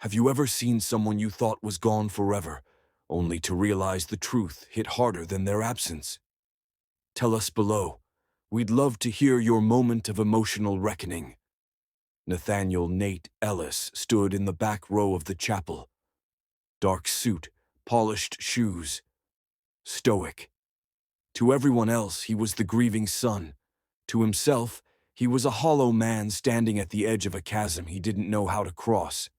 Have you ever seen someone you thought was gone forever, only to realize the truth hit harder than their absence? Tell us below. We'd love to hear your moment of emotional reckoning. Nathaniel Nate Ellis stood in the back row of the chapel. Dark suit, polished shoes, stoic. To everyone else, he was the grieving son. To himself, he was a hollow man standing at the edge of a chasm he didn't know how to cross.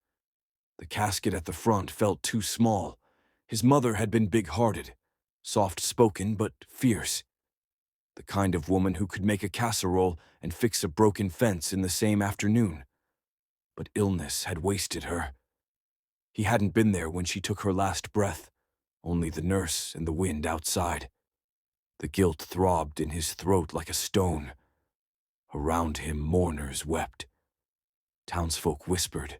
The casket at the front felt too small. His mother had been big-hearted, soft-spoken but fierce. The kind of woman who could make a casserole and fix a broken fence in the same afternoon. But illness had wasted her. He hadn't been there when she took her last breath, only the nurse and the wind outside. The guilt throbbed in his throat like a stone. Around him, mourners wept. Townsfolk whispered.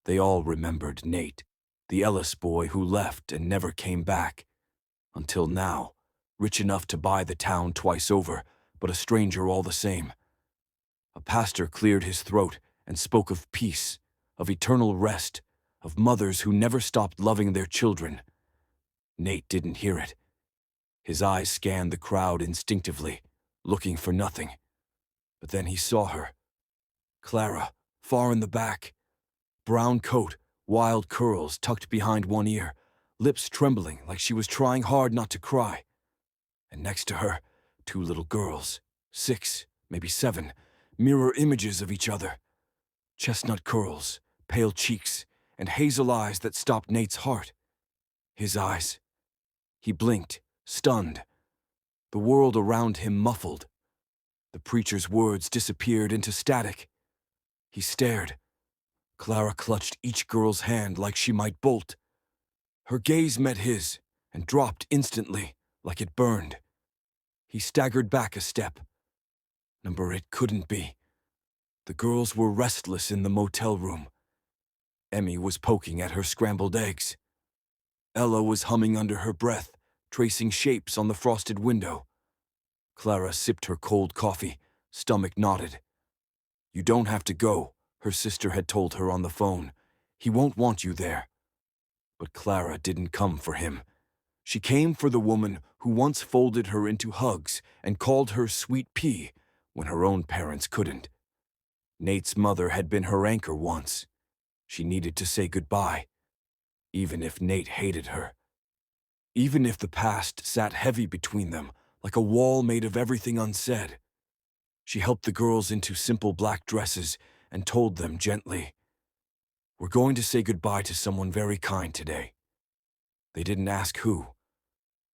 They all remembered Nate, the Ellis boy who left and never came back. Until now, rich enough to buy the town twice over, but a stranger all the same. A pastor cleared his throat and spoke of peace, of eternal rest, of mothers who never stopped loving their children. Nate didn't hear it. His eyes scanned the crowd instinctively, looking for nothing. But then he saw her. Clara, far in the back. Brown coat, wild curls tucked behind one ear, lips trembling like she was trying hard not to cry. And next to her, two little girls, 6, maybe 7, mirror images of each other. Chestnut curls, pale cheeks, and hazel eyes that stopped Nate's heart. His eyes. He blinked, stunned. The world around him muffled. The preacher's words disappeared into static. He stared. Clara clutched each girl's hand like she might bolt. Her gaze met his and dropped instantly, like it burned. He staggered back a step. It couldn't be. The girls were restless in the motel room. Emmy was poking at her scrambled eggs. Ella was humming under her breath, tracing shapes on the frosted window. Clara sipped her cold coffee, stomach knotted. You don't have to go, her sister had told her on the phone. He won't want you there. But Clara didn't come for him. She came for the woman who once folded her into hugs and called her Sweet Pea when her own parents couldn't. Nate's mother had been her anchor once. She needed to say goodbye, even if Nate hated her. Even if the past sat heavy between them, like a wall made of everything unsaid. She helped the girls into simple black dresses and told them gently, "We're going to say goodbye to someone very kind today." They didn't ask who.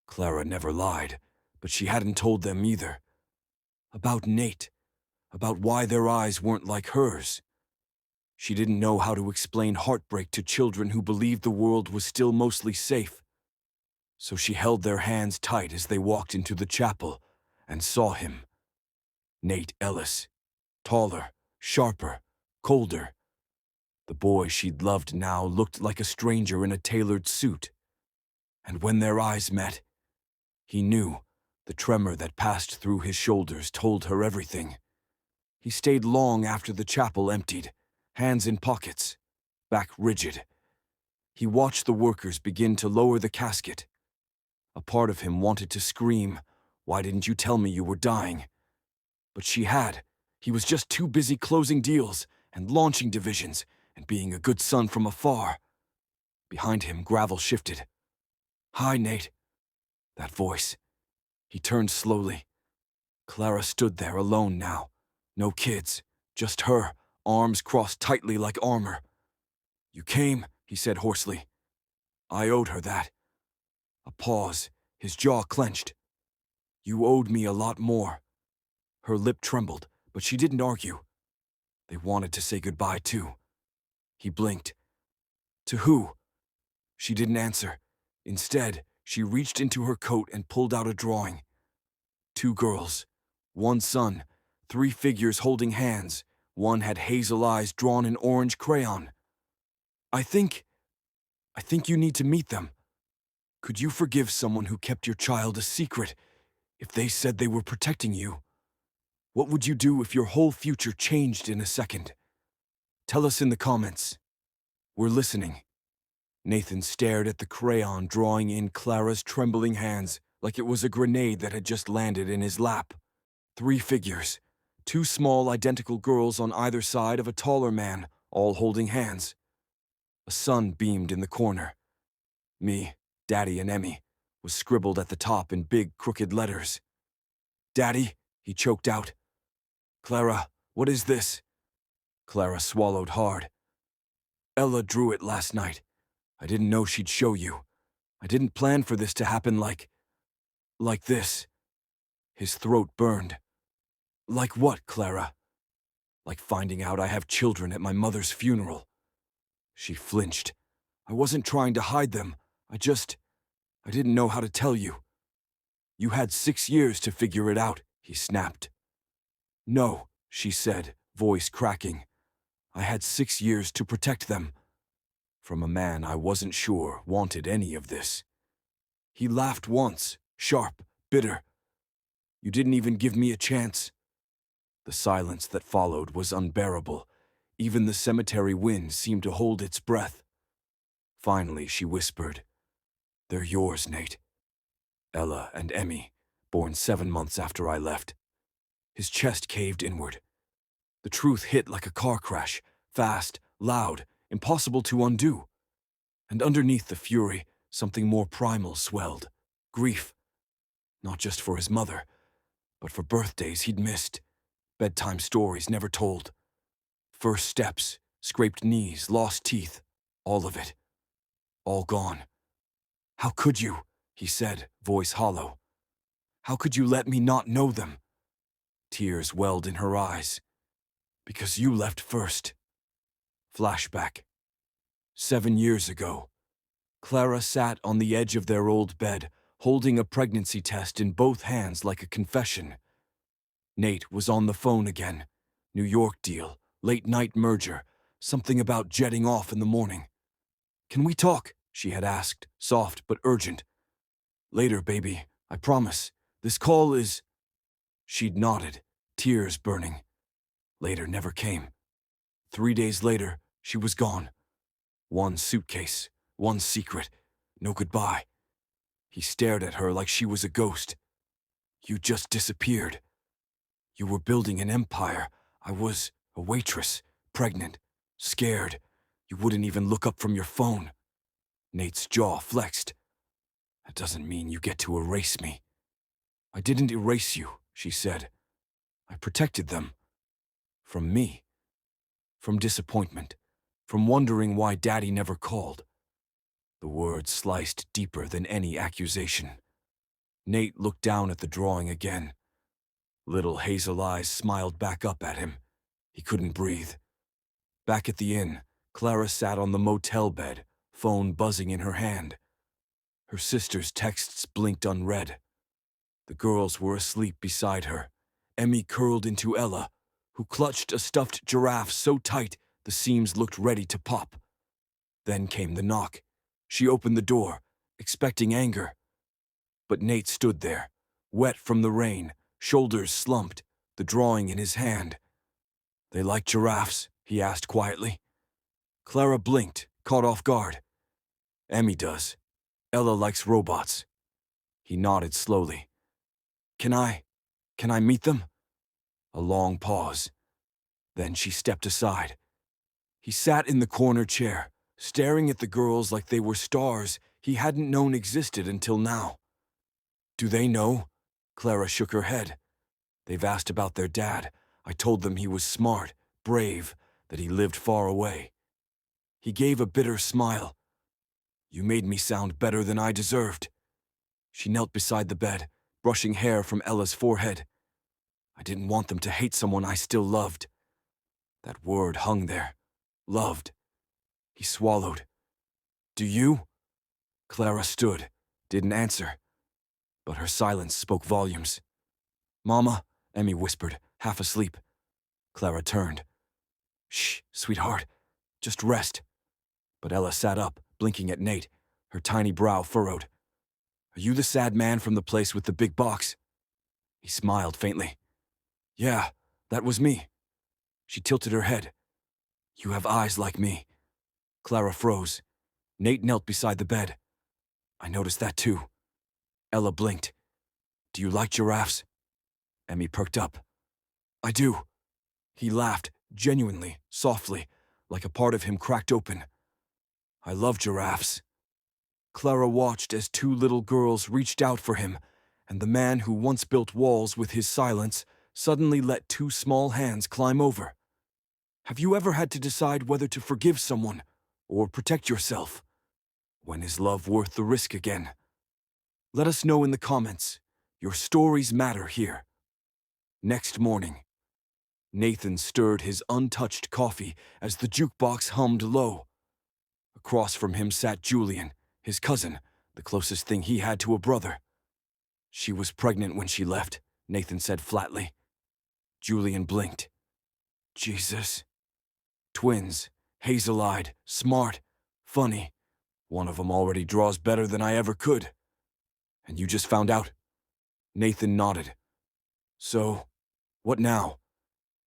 Clara never lied, but she hadn't told them either. About Nate, about why their eyes weren't like hers. She didn't know how to explain heartbreak to children who believed the world was still mostly safe. So she held their hands tight as they walked into the chapel and saw him. Nate Ellis, taller, sharper, colder. The boy she'd loved now looked like a stranger in a tailored suit. And when their eyes met, he knew. The tremor that passed through his shoulders told her everything. He stayed long after the chapel emptied, hands in pockets, back rigid. He watched the workers begin to lower the casket. A part of him wanted to scream, "Why didn't you tell me you were dying?" But she had. He was just too busy closing deals and launching divisions and being a good son from afar. Behind him, gravel shifted. "Hi, Nate." That voice. He turned slowly. Clara stood there alone now. No kids, just her, arms crossed tightly like armor. "You came," he said hoarsely. "I owed her that." A pause, his jaw clenched. "You owed me a lot more." Her lip trembled, but she didn't argue. They wanted to say goodbye too. He blinked. "To who?" She didn't answer. Instead, she reached into her coat and pulled out a drawing. 2 girls, 1 son, 3 figures holding hands. One had hazel eyes drawn in orange crayon. I think you need to meet them. Could you forgive someone who kept your child a secret if they said they were protecting you? What would you do if your whole future changed in a second? Tell us in the comments. We're listening. Nathan stared at the crayon drawing in Clara's trembling hands like it was a grenade that had just landed in his lap. 3 figures, 2 small identical girls on either side of a taller man, all holding hands. A sun beamed in the corner. Me, Daddy, and Emmy was scribbled at the top in big, crooked letters. Daddy, he choked out. Clara, what is this? Clara swallowed hard. Ella drew it last night. I didn't know she'd show you. I didn't plan for this to happen like this. His throat burned. Like what, Clara? Like finding out I have children at my mother's funeral. She flinched. I wasn't trying to hide them. I didn't know how to tell you. You had 6 years to figure it out, he snapped. No, she said, voice cracking. I had 6 years to protect them. From a man I wasn't sure wanted any of this. He laughed once, sharp, bitter. You didn't even give me a chance. The silence that followed was unbearable. Even the cemetery wind seemed to hold its breath. Finally, she whispered, They're yours, Nate. Ella and Emmy, born 7 months after I left. His chest caved inward. The truth hit like a car crash, fast, loud, impossible to undo. And underneath the fury, something more primal swelled. Grief. Not just for his mother, but for birthdays he'd missed. Bedtime stories never told. First steps, scraped knees, lost teeth. All of it. All gone. How could you? He said, voice hollow. How could you let me not know them? Tears welled in her eyes. Because you left first. Flashback. 7 years ago. Clara sat on the edge of their old bed, holding a pregnancy test in both hands like a confession. Nate was on the phone again. New York deal, late-night merger, something about jetting off in the morning. Can we talk? She had asked, soft but urgent. Later, baby, I promise. This call is... She'd nodded, tears burning. Later never came. 3 days later, she was gone. 1 suitcase, 1 secret, no goodbye. He stared at her like she was a ghost. You just disappeared. You were building an empire. I was a waitress, pregnant, scared. You wouldn't even look up from your phone. Nate's jaw flexed. That doesn't mean you get to erase me. I didn't erase you, she said. I protected them. From me. From disappointment. From wondering why Daddy never called. The words sliced deeper than any accusation. Nate looked down at the drawing again. Little hazel eyes smiled back up at him. He couldn't breathe. Back at the inn, Clara sat on the motel bed, phone buzzing in her hand. Her sister's texts blinked unread. The girls were asleep beside her. Emmy curled into Ella, who clutched a stuffed giraffe so tight the seams looked ready to pop. Then came the knock. She opened the door, expecting anger. But Nate stood there, wet from the rain, shoulders slumped, the drawing in his hand. They like giraffes? He asked quietly. Clara blinked, caught off guard. Emmy does. Ella likes robots. He nodded slowly. Can I meet them? A long pause. Then she stepped aside. He sat in the corner chair, staring at the girls like they were stars he hadn't known existed until now. Do they know? Clara shook her head. They've asked about their dad. I told them he was smart, brave, that he lived far away. He gave a bitter smile. You made me sound better than I deserved. She knelt beside the bed, brushing hair from Ella's forehead. I didn't want them to hate someone I still loved. That word hung there. Loved. He swallowed. Do you? Clara stood, didn't answer. But her silence spoke volumes. Mama, Emmy whispered, half asleep. Clara turned. Shh, sweetheart. Just rest. But Ella sat up, blinking at Nate, her tiny brow furrowed. Are you the sad man from the place with the big box? He smiled faintly. Yeah, that was me. She tilted her head. You have eyes like me. Clara froze. Nate knelt beside the bed. I noticed that too. Ella blinked. Do you like giraffes? Emmy perked up. I do. He laughed, genuinely, softly, like a part of him cracked open. I love giraffes. Clara watched as two little girls reached out for him, and the man who once built walls with his silence suddenly let two small hands climb over. Have you ever had to decide whether to forgive someone or protect yourself? When is love worth the risk again? Let us know in the comments. Your stories matter here. Next morning, Nathan stirred his untouched coffee as the jukebox hummed low. Across from him sat Julian, his cousin, the closest thing he had to a brother. She was pregnant when she left, Nathan said flatly. Julian blinked. Jesus. Twins, hazel-eyed, smart, funny. One of them already draws better than I ever could. And you just found out? Nathan nodded. So, what now?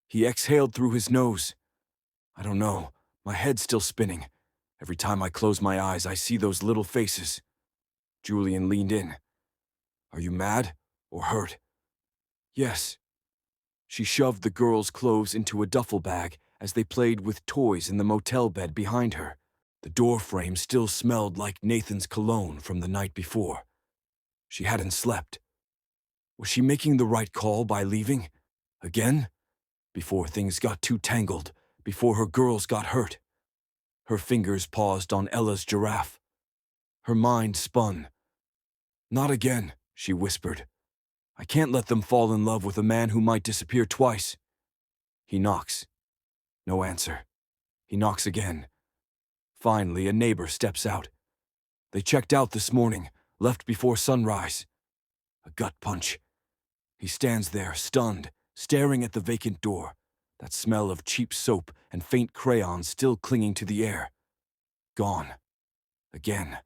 He exhaled through his nose. I don't know. My head's still spinning. Every time I close my eyes, I see those little faces. Julian leaned in. Are you mad or hurt? Yes. She shoved the girls' clothes into a duffel bag as they played with toys in the motel bed behind her. The door frame still smelled like Nathan's cologne from the night before. She hadn't slept. Was she making the right call by leaving? Again? Before things got too tangled, before her girls got hurt. Her fingers paused on Ella's giraffe. Her mind spun. Not again, she whispered. I can't let them fall in love with a man who might disappear twice. He knocks. No answer. He knocks again. Finally, a neighbor steps out. They checked out this morning, left before sunrise. A gut punch. He stands there, stunned, staring at the vacant door, that smell of cheap soap and faint crayons still clinging to the air. Gone. Again.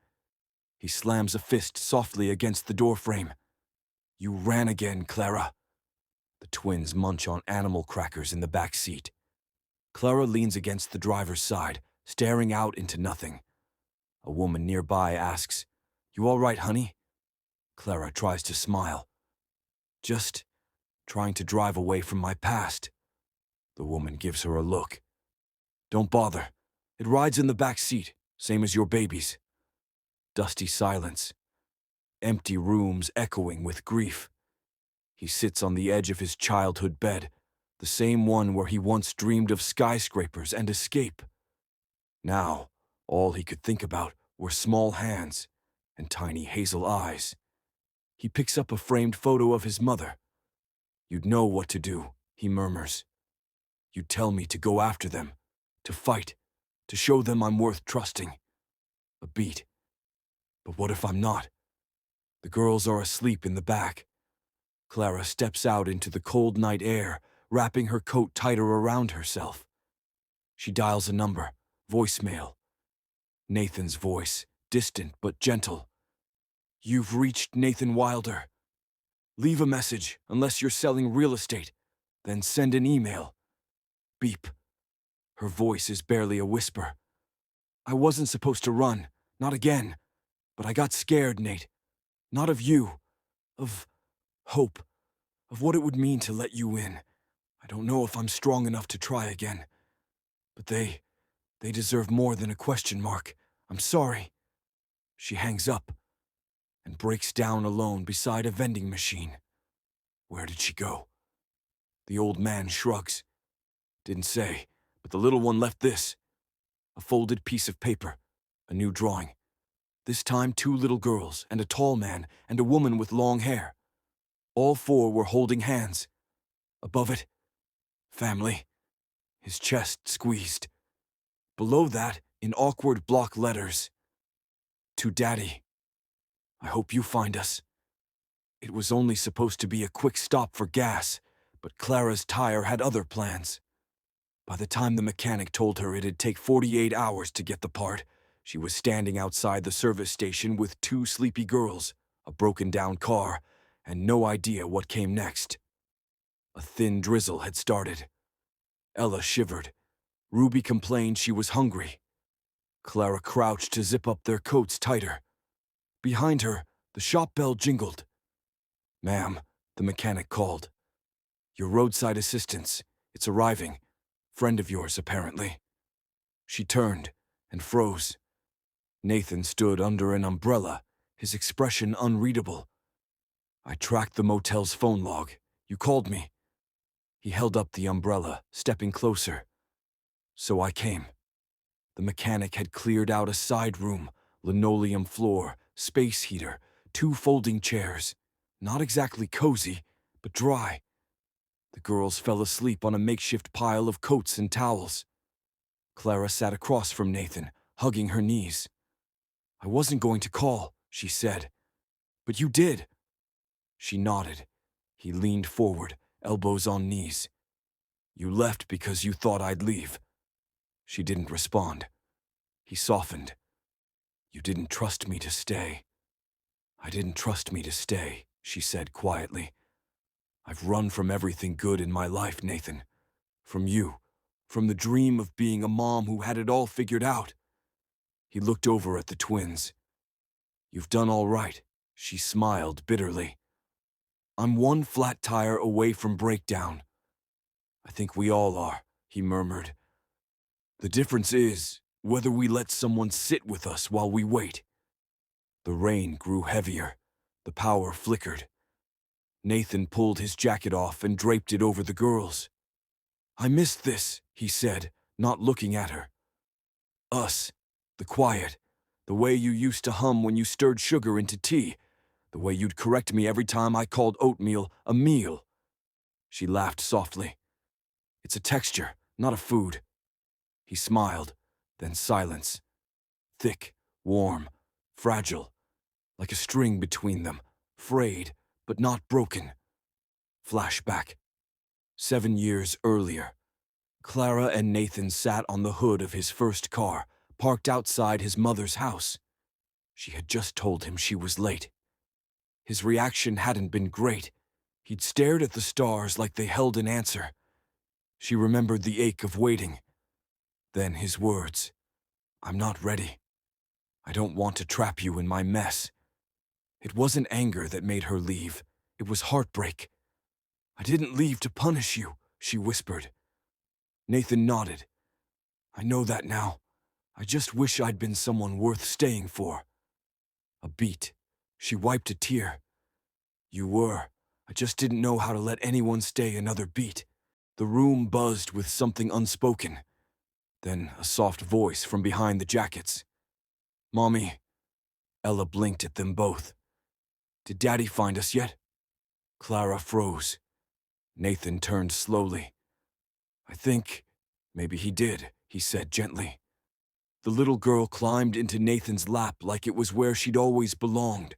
He slams a fist softly against the doorframe. You ran again, Clara. The twins munch on animal crackers in the back seat. Clara leans against the driver's side, staring out into nothing. A woman nearby asks, You all right, honey? Clara tries to smile. Just trying to drive away from my past. The woman gives her a look. Don't bother. It rides in the back seat, same as your baby's. Dusty silence. Empty rooms echoing with grief. He sits on the edge of his childhood bed, the same one where he once dreamed of skyscrapers and escape. Now, all he could think about were small hands and tiny hazel eyes. He picks up a framed photo of his mother. You'd know what to do, he murmurs. You'd tell me to go after them, to fight, to show them I'm worth trusting. A beat. But what if I'm not? The girls are asleep in the back. Clara steps out into the cold night air, wrapping her coat tighter around herself. She dials a number, voicemail. Nathan's voice, distant but gentle. You've reached Nathan Wilder. Leave a message unless you're selling real estate, then send an email. Beep. Her voice is barely a whisper. I wasn't supposed to run, not again. But I got scared, Nate. Not of you. Of hope. Of what it would mean to let you in. I don't know if I'm strong enough to try again. But they deserve more than a question mark. I'm sorry. She hangs up and breaks down alone beside a vending machine. Where did she go? The old man shrugs. Didn't say, but the little one left this. A folded piece of paper. A new drawing. This time 2 little girls and a tall man and a woman with long hair. All 4 were holding hands. Above it, family. His chest squeezed. Below that, in awkward block letters, to Daddy. I hope you find us. It was only supposed to be a quick stop for gas, but Clara's tire had other plans. By the time the mechanic told her it'd take 48 hours to get the part, she was standing outside the service station with 2 sleepy girls, a broken-down car, and no idea what came next. A thin drizzle had started. Ella shivered. Ruby complained she was hungry. Clara crouched to zip up their coats tighter. Behind her, the shop bell jingled. "Ma'am," the mechanic called. "Your roadside assistance. It's arriving. Friend of yours, apparently." She turned and froze. Nathan stood under an umbrella, his expression unreadable. "I tracked the motel's phone log. You called me." He held up the umbrella, stepping closer. "So I came." The mechanic had cleared out a side room, linoleum floor, space heater, 2 folding chairs. Not exactly cozy, but dry. The girls fell asleep on a makeshift pile of coats and towels. Clara sat across from Nathan, hugging her knees. "I wasn't going to call," she said. "But you did." She nodded. He leaned forward, elbows on knees. "You left because you thought I'd leave." She didn't respond. He softened. "You didn't trust me to stay." "I didn't trust me to stay," she said quietly. "I've run from everything good in my life, Nathan. From you. From the dream of being a mom who had it all figured out." He looked over at the twins. "You've done all right," she smiled bitterly. "I'm one flat tire away from breakdown." "I think we all are," he murmured. "The difference is whether we let someone sit with us while we wait." The rain grew heavier. The power flickered. Nathan pulled his jacket off and draped it over the girls. "I missed this," he said, not looking at her. "Us. The quiet. The way you used to hum when you stirred sugar into tea. The way you'd correct me every time I called oatmeal a meal." She laughed softly. "It's a texture, not a food." He smiled, then silence. Thick, warm, fragile, like a string between them, frayed, but not broken. Flashback. 7 years earlier. Clara and Nathan sat on the hood of his first car, parked outside his mother's house. She had just told him she was late. His reaction hadn't been great. He'd stared at the stars like they held an answer. She remembered the ache of waiting. Then his words. "I'm not ready. I don't want to trap you in my mess." It wasn't anger that made her leave. It was heartbreak. "I didn't leave to punish you," she whispered. Nathan nodded. "I know that now. I just wish I'd been someone worth staying for." A beat. She wiped a tear. "You were. I just didn't know how to let anyone stay another beat." The room buzzed with something unspoken. Then a soft voice from behind the jackets. "Mommy." Ella blinked at them both. "Did Daddy find us yet?" Clara froze. Nathan turned slowly. "I think maybe he did," he said gently. The little girl climbed into Nathan's lap like it was where she'd always belonged.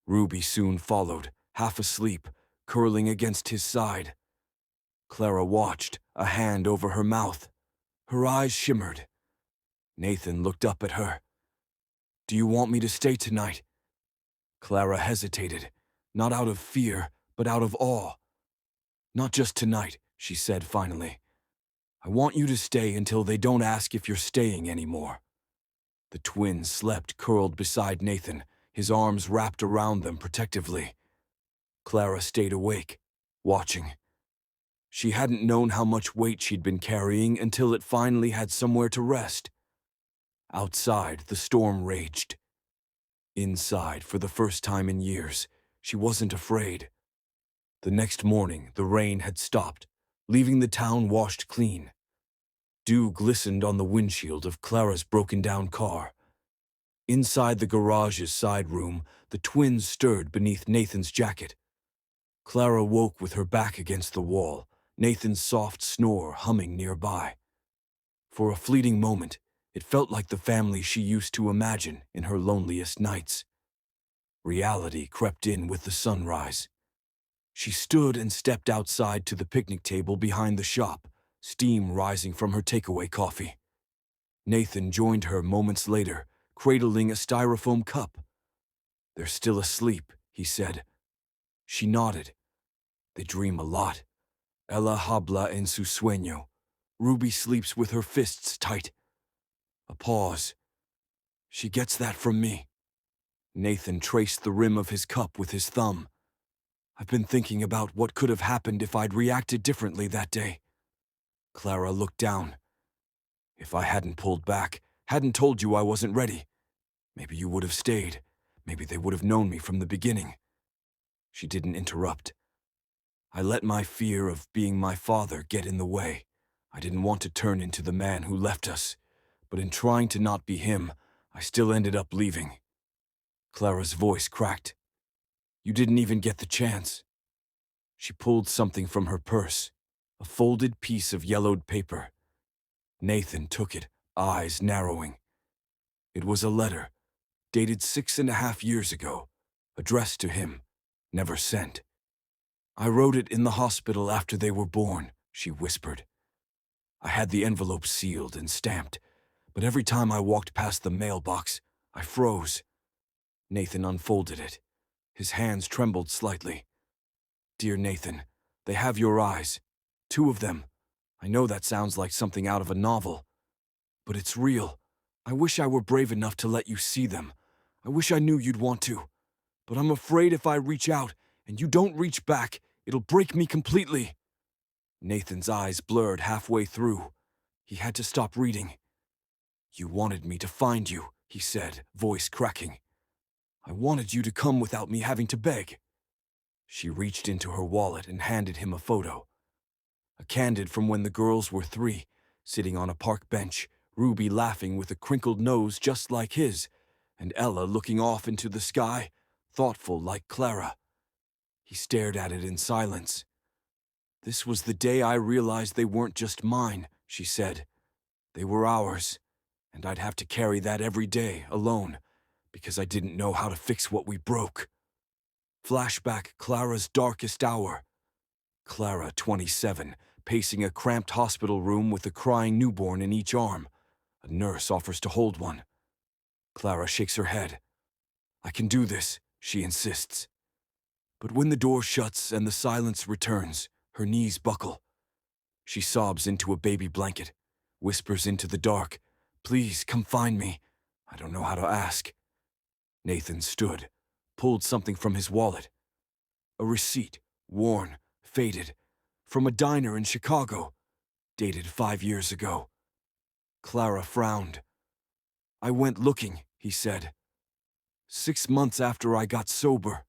Ruby soon followed, half asleep, curling against his side. Clara watched, a hand over her mouth. Her eyes shimmered. Nathan looked up at her. "Do you want me to stay tonight?" Clara hesitated, not out of fear, but out of awe. "Not just tonight," she said finally. "I want you to stay until they don't ask if you're staying anymore." The twins slept curled beside Nathan, his arms wrapped around them protectively. Clara stayed awake, watching. She hadn't known how much weight she'd been carrying until it finally had somewhere to rest. Outside, the storm raged. Inside, for the first time in years, she wasn't afraid. The next morning, the rain had stopped, leaving the town washed clean. Dew glistened on the windshield of Clara's broken-down car. Inside the garage's side room, the twins stirred beneath Nathan's jacket. Clara woke with her back against the wall, Nathan's soft snore humming nearby. For a fleeting moment, it felt like the family she used to imagine in her loneliest nights. Reality crept in with the sunrise. She stood and stepped outside to the picnic table behind the shop, steam rising from her takeaway coffee. Nathan joined her moments later, cradling a styrofoam cup. "They're still asleep," he said. She nodded. "They dream a lot. Ella habla en su sueño. Ruby sleeps with her fists tight." A pause. She gets that from me. Nathan traced the rim of his cup with his thumb. I've been thinking about what could have happened if I'd reacted differently that day. Clara looked down. If I hadn't pulled back, hadn't told you I wasn't ready, maybe you would have stayed. Maybe they would have known me from the beginning. She didn't interrupt. I let my fear of being my father get in the way. I didn't want to turn into the man who left us, but in trying to not be him, I still ended up leaving. Clara's voice cracked. You didn't even get the chance. She pulled something from her purse, a folded piece of yellowed paper. Nathan took it, eyes narrowing. It was a letter, dated 6.5 years ago, addressed to him, never sent. I wrote it in the hospital after they were born, she whispered. I had the envelope sealed and stamped, but every time I walked past the mailbox, I froze. Nathan unfolded it. His hands trembled slightly. Dear Nathan, they have your eyes. 2 of them. I know that sounds like something out of a novel, but it's real. I wish I were brave enough to let you see them. I wish I knew you'd want to. But I'm afraid if I reach out and you don't reach back, it'll break me completely. Nathan's eyes blurred halfway through. He had to stop reading. You wanted me to find you, he said, voice cracking. I wanted you to come without me having to beg. She reached into her wallet and handed him a photo. A candid from when the girls were 3, sitting on a park bench, Ruby laughing with a crinkled nose just like his, and Ella looking off into the sky, thoughtful like Clara. He stared at it in silence. This was the day I realized they weren't just mine, she said. They were ours, and I'd have to carry that every day, alone, because I didn't know how to fix what we broke. Flashback Clara's darkest hour. Clara, 27, pacing a cramped hospital room with a crying newborn in each arm. A nurse offers to hold one. Clara shakes her head. I can do this, she insists. But when the door shuts and the silence returns, her knees buckle. She sobs into a baby blanket, whispers into the dark, Please, come find me. I don't know how to ask. Nathan stood, pulled something from his wallet. A receipt, worn, faded, from a diner in Chicago, dated 5 years ago. Clara frowned. I went looking, he said. 6 months after I got sober,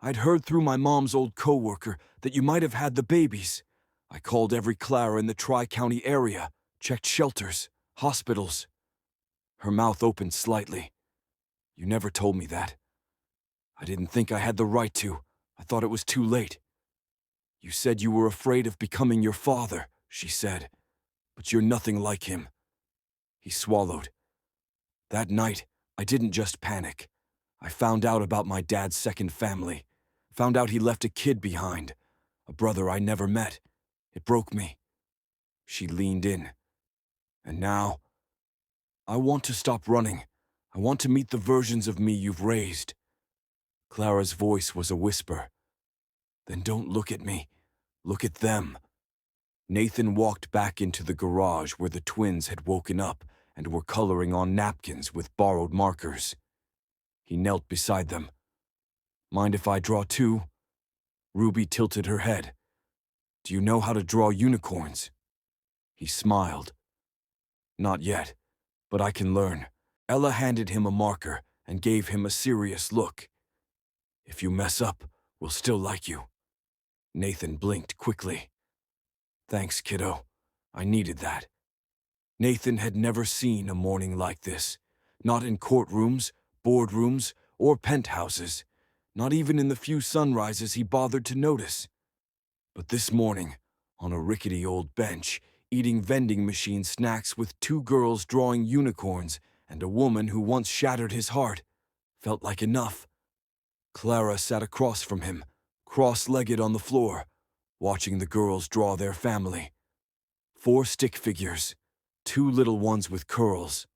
I'd heard through my mom's old coworker that you might have had the babies. I called every Clara in the Tri-County area, checked shelters, hospitals. Her mouth opened slightly. You never told me that. I didn't think I had the right to. I thought it was too late. You said you were afraid of becoming your father, she said, but you're nothing like him. He swallowed. That night, I didn't just panic. I found out about my dad's second family. Found out he left a kid behind, a brother I never met. It broke me. She leaned in. And now, I want to stop running. I want to meet the versions of me you've raised. Clara's voice was a whisper. Then don't look at me. Look at them. Nathan walked back into the garage where the twins had woken up and were coloring on napkins with borrowed markers. He knelt beside them. Mind if I draw too? Ruby tilted her head. Do you know how to draw unicorns? He smiled. Not yet, but I can learn. Ella handed him a marker and gave him a serious look. If you mess up, we'll still like you. Nathan blinked quickly. Thanks, kiddo. I needed that. Nathan had never seen a morning like this. Not in courtrooms, boardrooms, or penthouses. Not even in the few sunrises he bothered to notice. But this morning, on a rickety old bench, eating vending machine snacks with 2 girls drawing unicorns and a woman who once shattered his heart, felt like enough. Clara sat across from him, cross-legged on the floor, watching the girls draw their family. 4 stick figures, 2 little ones with curls,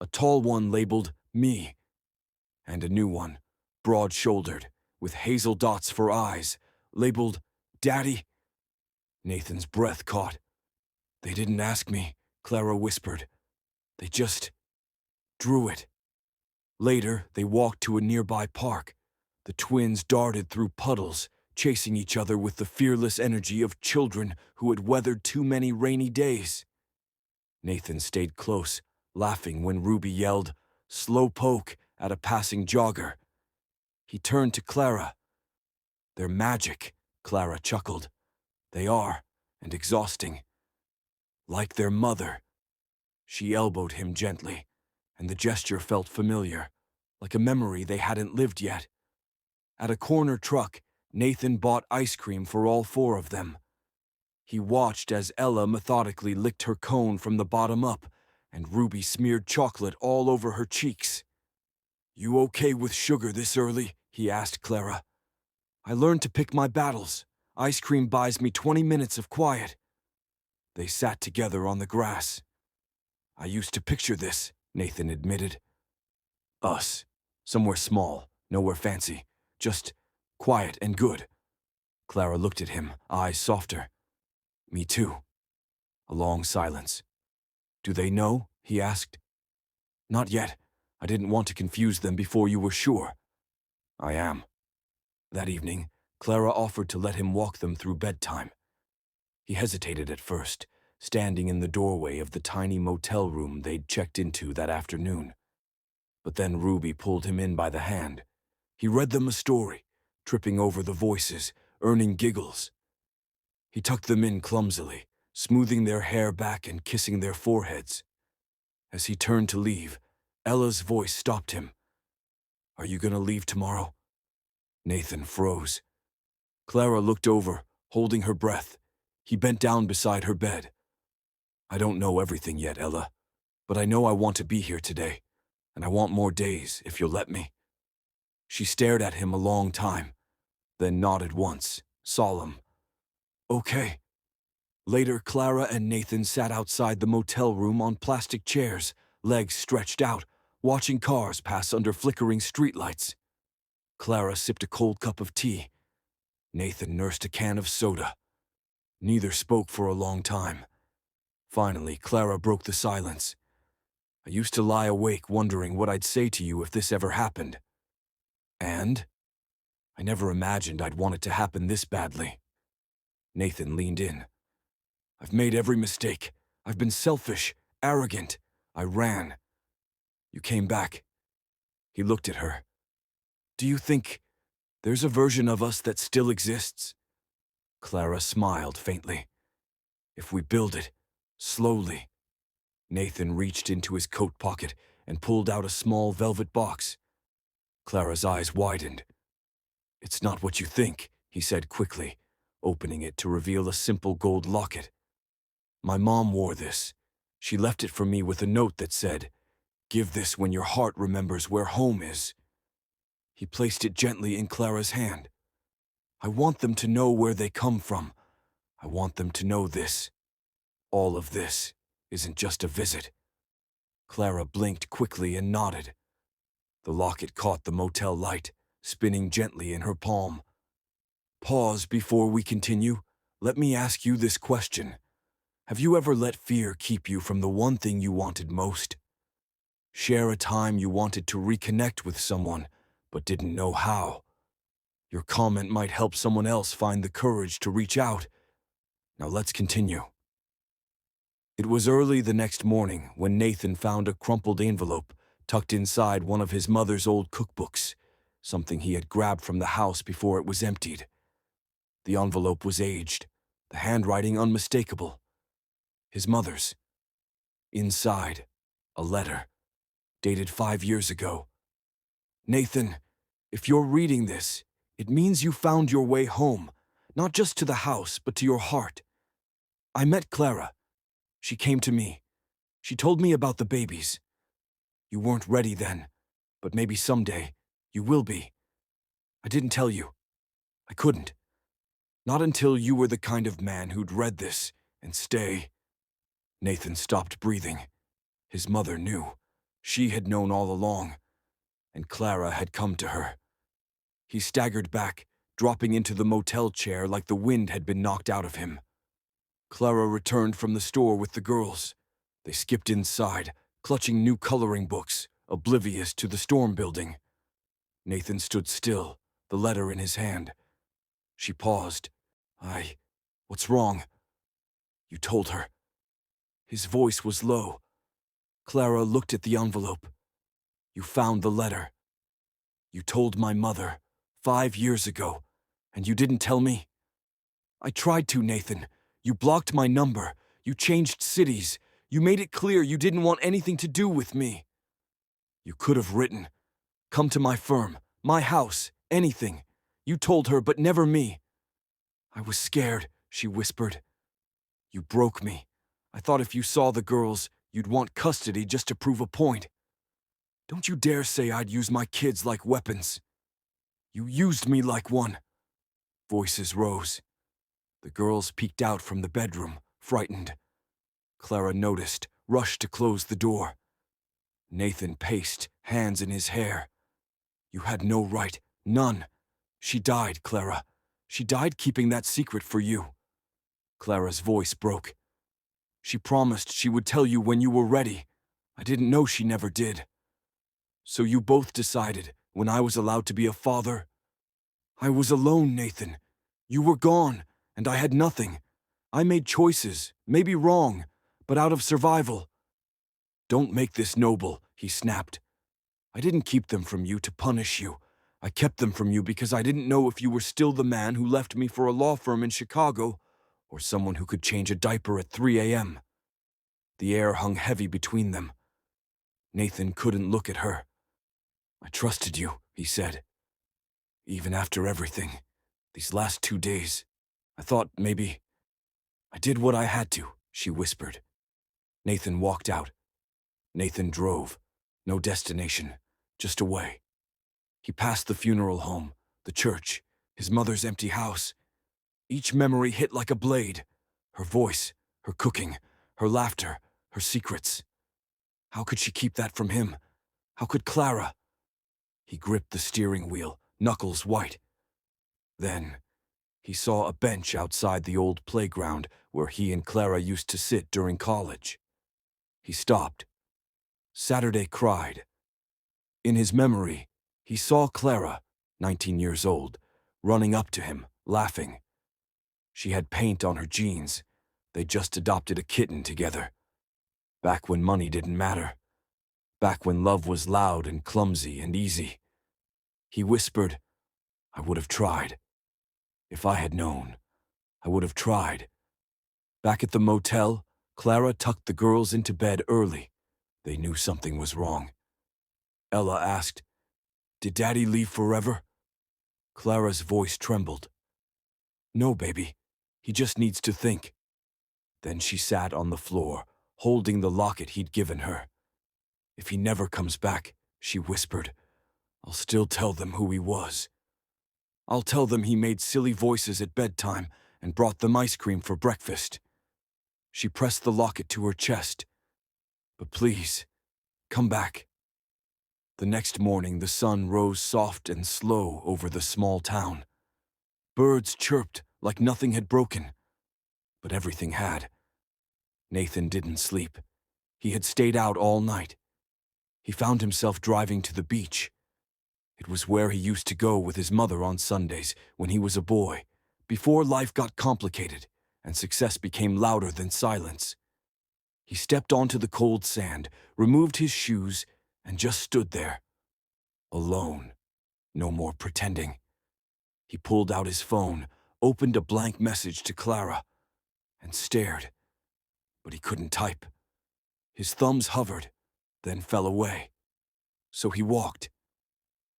a tall one labeled me, and a new one, broad-shouldered, with hazel dots for eyes, labeled Daddy. Nathan's breath caught. They didn't ask me, Clara whispered. They just drew it. Later, they walked to a nearby park. The twins darted through puddles, chasing each other with the fearless energy of children who had weathered too many rainy days. Nathan stayed close, laughing when Ruby yelled, "Slow poke," at a passing jogger. He turned to Clara. "They're magic," Clara chuckled. "They are, and exhausting. Like their mother." She elbowed him gently, and the gesture felt familiar, like a memory they hadn't lived yet. At a corner truck, Nathan bought ice cream for all four of them. He watched as Ella methodically licked her cone from the bottom up, and Ruby smeared chocolate all over her cheeks. "You okay with sugar this early?" he asked Clara. "I learned to pick my battles. Ice cream buys me 20 minutes of quiet." They sat together on the grass. "I used to picture this," Nathan admitted. "Us. Somewhere small, nowhere fancy. Just quiet and good." Clara looked at him, eyes softer. "Me too." A long silence. "Do they know?" he asked. "Not yet. I didn't want to confuse them before you were sure." "I am." That evening, Clara offered to let him walk them through bedtime. He hesitated at first, standing in the doorway of the tiny motel room they'd checked into that afternoon. But then Ruby pulled him in by the hand. He read them a story, tripping over the voices, earning giggles. He tucked them in clumsily, smoothing their hair back and kissing their foreheads. As he turned to leave, Ella's voice stopped him. "Are you gonna leave tomorrow?" Nathan froze. Clara looked over, holding her breath. He bent down beside her bed. "I don't know everything yet, Ella, but I know I want to be here today, and I want more days, if you'll let me." She stared at him a long time, then nodded once, solemn. "Okay." Later, Clara and Nathan sat outside the motel room on plastic chairs, legs stretched out, watching cars pass under flickering streetlights. Clara sipped a cold cup of tea. Nathan nursed a can of soda. Neither spoke for a long time. Finally, Clara broke the silence. "I used to lie awake wondering what I'd say to you if this ever happened. And I never imagined I'd want it to happen this badly." Nathan leaned in. "I've made every mistake. I've been selfish, arrogant. I ran. You came back." He looked at her. "Do you think there's a version of us that still exists?" Clara smiled faintly. "If we build it, slowly." Nathan reached into his coat pocket and pulled out a small velvet box. Clara's eyes widened. "It's not what you think," he said quickly, opening it to reveal a simple gold locket. "My mom wore this. She left it for me with a note that said, 'Give this when your heart remembers where home is.'" He placed it gently in Clara's hand. "I want them to know where they come from. I want them to know this. All of this isn't just a visit." Clara blinked quickly and nodded. The locket caught the motel light, spinning gently in her palm. "Pause before we continue. Let me ask you this question. Have you ever let fear keep you from the one thing you wanted most? Share a time you wanted to reconnect with someone, but didn't know how. Your comment might help someone else find the courage to reach out. Now let's continue." It was early the next morning when Nathan found a crumpled envelope tucked inside one of his mother's old cookbooks, something he had grabbed from the house before it was emptied. The envelope was aged, the handwriting unmistakable. His mother's. Inside, a letter, dated 5 years ago. "Nathan, if you're reading this, it means you found your way home, not just to the house, but to your heart. I met Clara. She came to me. She told me about the babies. You weren't ready then, but maybe someday you will be. I didn't tell you. I couldn't. Not until you were the kind of man who'd read this and stay." Nathan stopped breathing. His mother knew. She had known all along, and Clara had come to her. He staggered back, dropping into the motel chair like the wind had been knocked out of him. Clara returned from the store with the girls. They skipped inside, clutching new coloring books, oblivious to the storm building. Nathan stood still, the letter in his hand. She paused. What's wrong? You told her. His voice was low. Clara looked at the envelope. You found the letter. You told my mother 5 years ago, and you didn't tell me? I tried to, Nathan. You blocked my number. You changed cities. You made it clear you didn't want anything to do with me. You could have written, come to my firm, my house, anything. You told her, but never me. I was scared, she whispered. You broke me. I thought if you saw the girls, you'd want custody just to prove a point. Don't you dare say I'd use my kids like weapons. You used me like one. Voices rose. The girls peeked out from the bedroom, frightened. Clara noticed, rushed to close the door. Nathan paced, hands in his hair. You had no right, none. She died, Clara. She died keeping that secret for you. Clara's voice broke. She promised she would tell you when you were ready. I didn't know she never did. So you both decided, when I was allowed to be a father? I was alone, Nathan. You were gone, and I had nothing. I made choices, maybe wrong, but out of survival. Don't make this noble, he snapped. I didn't keep them from you to punish you. I kept them from you because I didn't know if you were still the man who left me for a law firm in Chicago, or someone who could change a diaper at 3 a.m. The air hung heavy between them. Nathan couldn't look at her. I trusted you, he said. Even after everything, these last 2 days, I thought maybe... I did what I had to, she whispered. Nathan walked out. Nathan drove. No destination, just away. He passed the funeral home, the church, his mother's empty house. Each memory hit like a blade. Her voice, her cooking, her laughter, her secrets. How could she keep that from him? How could Clara? He gripped the steering wheel, knuckles white. Then, he saw a bench outside the old playground where he and Clara used to sit during college. He stopped. Saturday cried. In his memory, he saw Clara, 19 years old, running up to him, laughing. She had paint on her jeans. They'd just adopted a kitten together. Back when money didn't matter. Back when love was loud and clumsy and easy. He whispered, I would have tried. If I had known, I would have tried. Back at the motel, Clara tucked the girls into bed early. They knew something was wrong. Ella asked, Did Daddy leave forever? Clara's voice trembled. No, baby. He just needs to think. Then she sat on the floor, holding the locket he'd given her. If he never comes back, she whispered, I'll still tell them who he was. I'll tell them he made silly voices at bedtime and brought them ice cream for breakfast. She pressed the locket to her chest. But please, come back. The next morning, the sun rose soft and slow over the small town. Birds chirped like nothing had broken, but everything had. Nathan didn't sleep. He had stayed out all night. He found himself driving to the beach. It was where he used to go with his mother on Sundays when he was a boy, before life got complicated and success became louder than silence. He stepped onto the cold sand, removed his shoes, and just stood there. Alone. No more pretending. He pulled out his phone, opened a blank message to Clara, and stared. But he couldn't type. His thumbs hovered, then fell away. So he walked.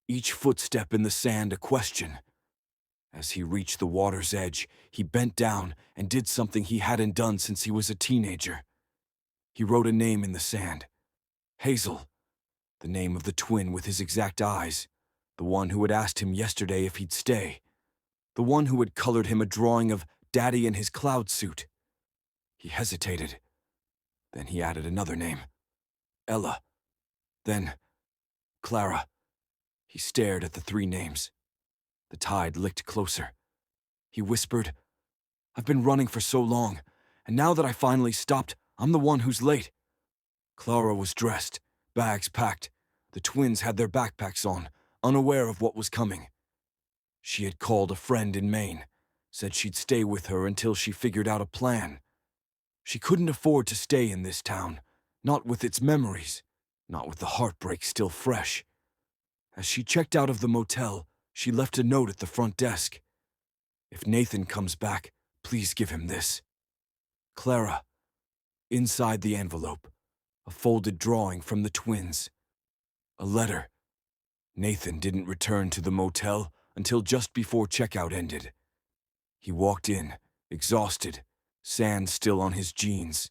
Each footstep in the sand a question. As he reached the water's edge, he bent down and did something he hadn't done since he was a teenager. He wrote a name in the sand. Hazel. The name of the twin with his exact eyes. The one who had asked him yesterday if he'd stay. The one who had colored him a drawing of Daddy in his cloud suit. He hesitated. Then he added another name. Ella. Then Clara. He stared at the 3 names. The tide licked closer. He whispered, I've been running for so long, and now that I finally stopped, I'm the one who's late. Clara was dressed, bags packed. The twins had their backpacks on, unaware of what was coming. She had called a friend in Maine, said she'd stay with her until she figured out a plan. She couldn't afford to stay in this town, not with its memories, not with the heartbreak still fresh. As she checked out of the motel, she left a note at the front desk. "If Nathan comes back, please give him this. Clara." Inside the envelope, a folded drawing from the twins. A letter. Nathan didn't return to the motel until just before checkout ended. He walked in, exhausted, sand still on his jeans.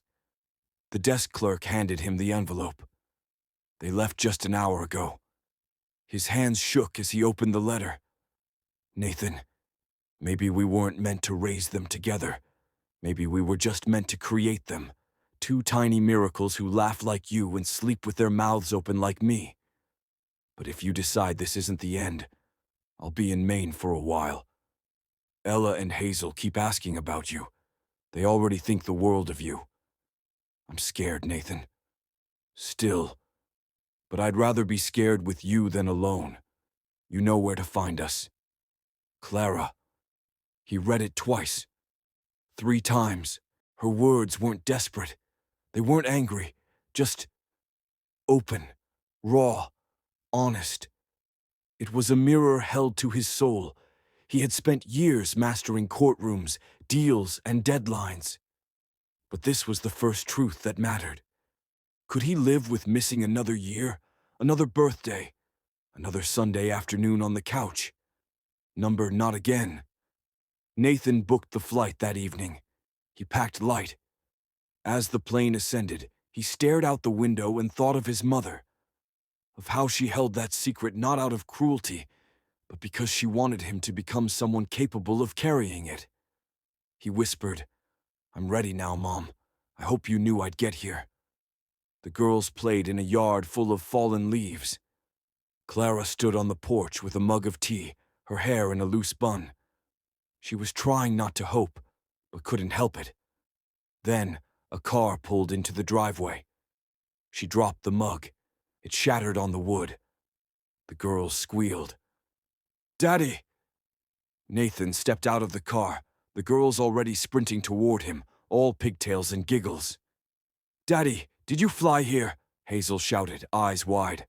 The desk clerk handed him the envelope. "They left just an hour ago." His hands shook as he opened the letter. "Nathan, maybe we weren't meant to raise them together. Maybe we were just meant to create them. Two tiny miracles who laugh like you and sleep with their mouths open like me. But if you decide this isn't the end, I'll be in Maine for a while. Ella and Hazel keep asking about you. They already think the world of you. I'm scared, Nathan. Still. But I'd rather be scared with you than alone. You know where to find us. Clara." He read it twice. 3 times. Her words weren't desperate. They weren't angry. Just open, raw, honest. It was a mirror held to his soul. He had spent years mastering courtrooms, deals, and deadlines. But this was the first truth that mattered. Could he live with missing another year, another birthday, another Sunday afternoon on the couch? Number not again. Nathan booked the flight that evening. He packed light. As the plane ascended, he stared out the window and thought of his mother, of how she held that secret not out of cruelty, but because she wanted him to become someone capable of carrying it. He whispered, "I'm ready now, Mom. I hope you knew I'd get here." The girls played in a yard full of fallen leaves. Clara stood on the porch with a mug of tea, her hair in a loose bun. She was trying not to hope, but couldn't help it. Then, a car pulled into the driveway. She dropped the mug. It shattered on the wood. The girls squealed. "Daddy!" Nathan stepped out of the car, the girls already sprinting toward him, all pigtails and giggles. "Daddy, did you fly here?" Hazel shouted, eyes wide.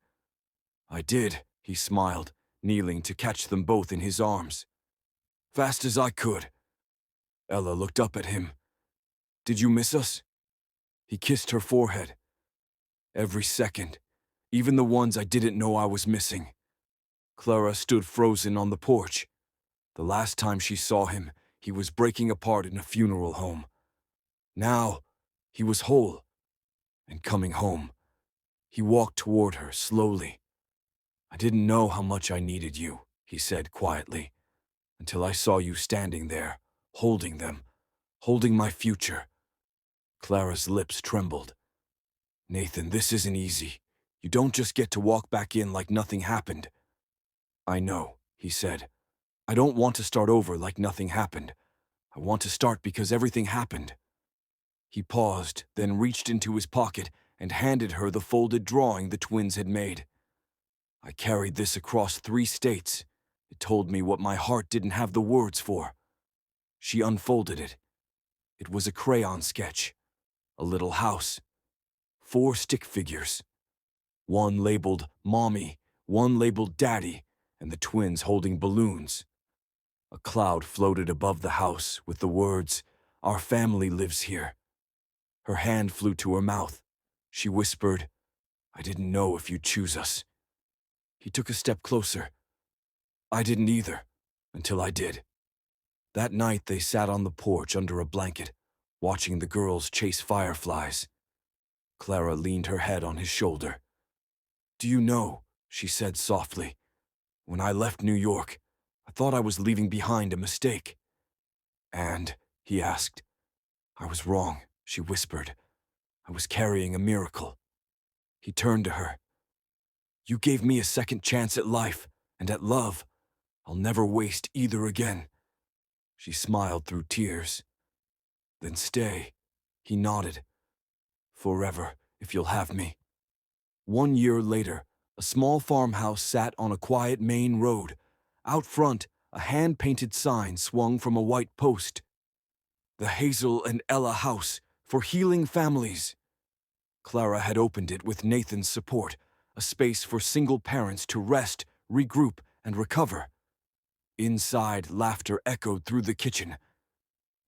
"I did," he smiled, kneeling to catch them both in his arms. "Fast as I could." Ella looked up at him. "Did you miss us?" He kissed her forehead. "Every second, even the ones I didn't know I was missing." Clara stood frozen on the porch. The last time she saw him, he was breaking apart in a funeral home. Now, he was whole and coming home. He walked toward her slowly. "I didn't know how much I needed you," he said quietly, "until I saw you standing there, holding them, holding my future." Clara's lips trembled. "Nathan, this isn't easy. You don't just get to walk back in like nothing happened." "I know," he said. "I don't want to start over like nothing happened. I want to start because everything happened." He paused, then reached into his pocket and handed her the folded drawing the twins had made. "I carried this across 3 states. It told me what my heart didn't have the words for." She unfolded it. It was a crayon sketch. A little house. 4 stick figures. One labeled Mommy, one labeled Daddy, and the twins holding balloons. A cloud floated above the house with the words, "Our family lives here." Her hand flew to her mouth. She whispered, "I didn't know if you'd choose us." He took a step closer. "I didn't either, until I did." That night they sat on the porch under a blanket, watching the girls chase fireflies. Clara leaned her head on his shoulder. "Do you know," she said softly, "when I left New York, I thought I was leaving behind a mistake." "And?" he asked. "I was wrong," she whispered. "I was carrying a miracle." He turned to her. "You gave me a second chance at life and at love. I'll never waste either again." She smiled through tears. "Then stay." He nodded. "Forever, if you'll have me. 1 year later, a small farmhouse sat on a quiet main road. Out front, a hand-painted sign swung from a white post. The Hazel and Ella House for healing families. Clara had opened it with Nathan's support, a space for single parents to rest, regroup, and recover. Inside, laughter echoed through the kitchen.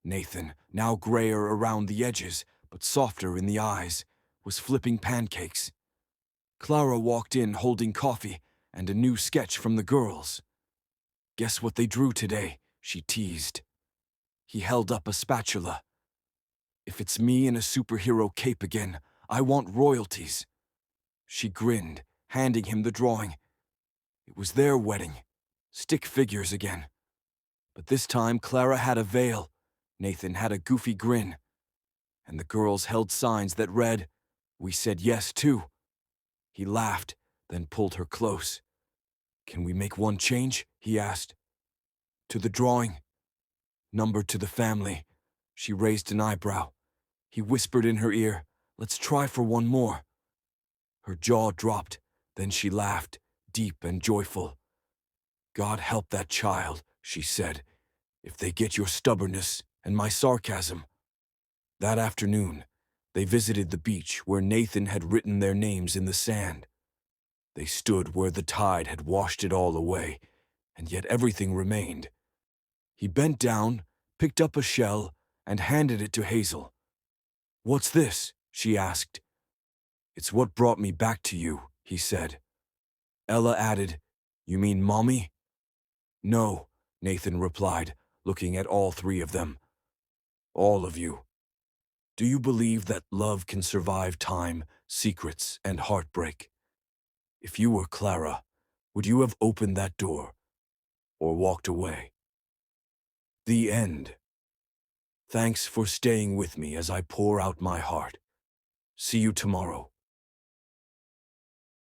Nathan, now grayer around the edges, but softer in the eyes, was flipping pancakes. Clara walked in holding coffee and a new sketch from the girls. "Guess what they drew today?" she teased. He held up a spatula. "If it's me in a superhero cape again, I want royalties." She grinned, handing him the drawing. It was their wedding. Stick figures again. But this time Clara had a veil, Nathan had a goofy grin, and the girls held signs that read, "We said yes too." He laughed, then pulled her close. "Can we make one change?" he asked. "To the drawing?" "Number to the family." She raised an eyebrow. He whispered in her ear, "Let's try for one more." Her jaw dropped, then she laughed, deep and joyful. "God help that child," she said, "if they get your stubbornness and my sarcasm." That afternoon, they visited the beach where Nathan had written their names in the sand. They stood where the tide had washed it all away, and yet everything remained. He bent down, picked up a shell, and handed it to Hazel. "What's this?" she asked. "It's what brought me back to you," he said. Ella added, "You mean Mommy?" "No," Nathan replied, looking at all three of them. "All of you. Do you believe that love can survive time, secrets, and heartbreak? If you were Clara, would you have opened that door or walked away?" The end. Thanks for staying with me as I pour out my heart. See you tomorrow.